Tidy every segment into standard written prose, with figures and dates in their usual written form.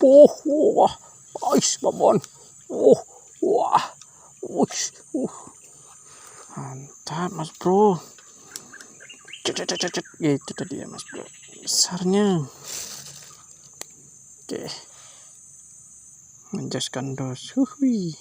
Wah, ais babon. Wah, mantap mas bro. Itu tadi ya mas bro, besarnya. Oke, menjaskan dos. Hui.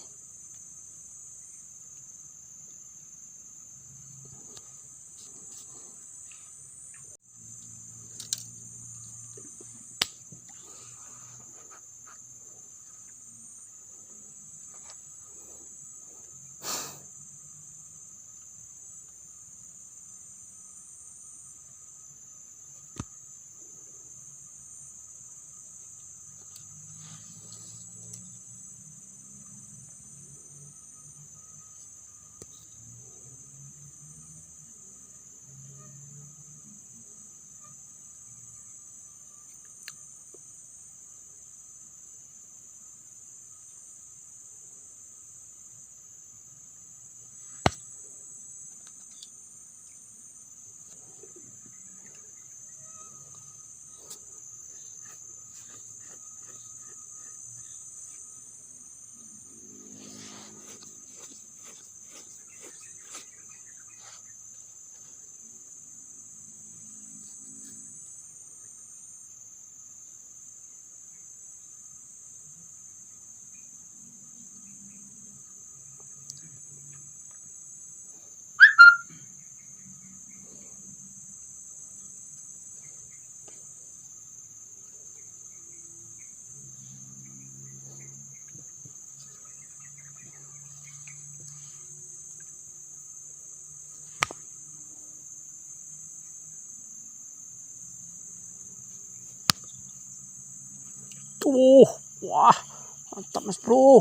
Wah, mantap mas bro.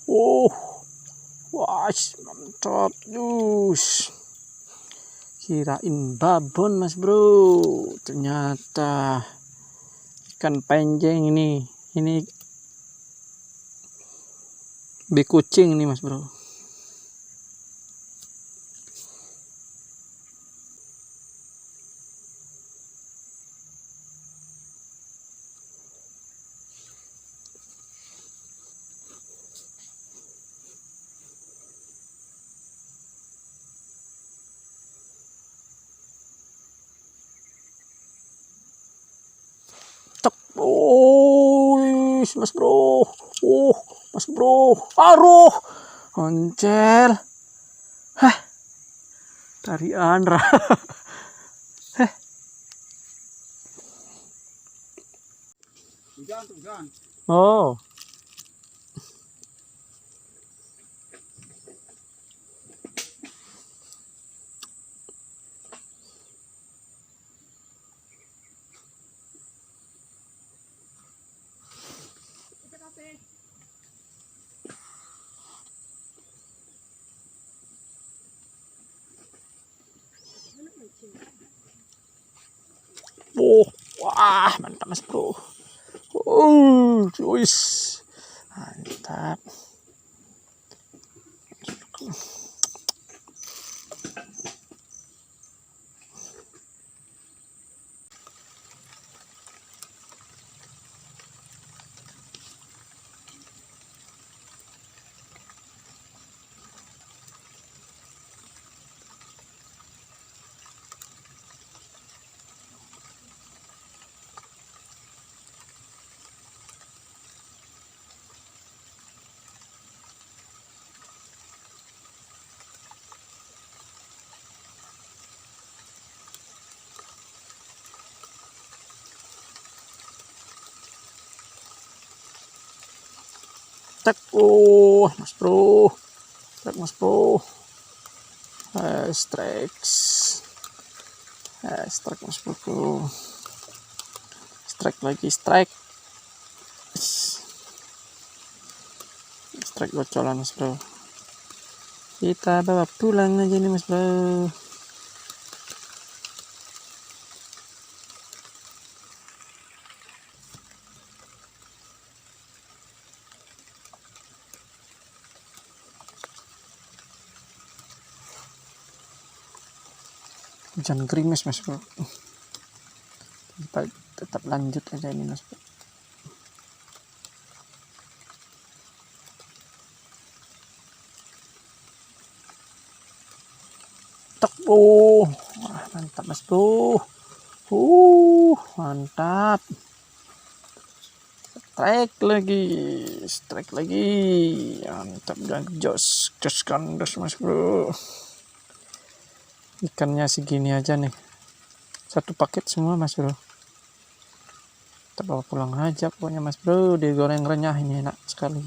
Wah, mantap jus. Kirain babon mas bro, ternyata ikan penjeng ini. Ini bekucing nih mas bro. Mas bro. Mas bro. Aduh. Oncel. Heh. Tarian. Heh. Hujan. Oh. Wah, mantap mas bro. Cuis. Mantap. Tak, mas bro. Tak mas bro. Strike mas bro. Strike lagi, strike gocolan mas bro. Kita bawa pulang aja nih mas bro. Hujan gerimis mas bro. Kita tetap lanjut aja ini mas bro. Oh, wah, mantap mas bro. Mantap. Strike lagi. Mantap dan jos kandas mas bro. Ikannya segini aja nih. Satu paket semua mas bro. Kita bawa pulang aja pokoknya mas bro. Digoreng renyah ini enak sekali.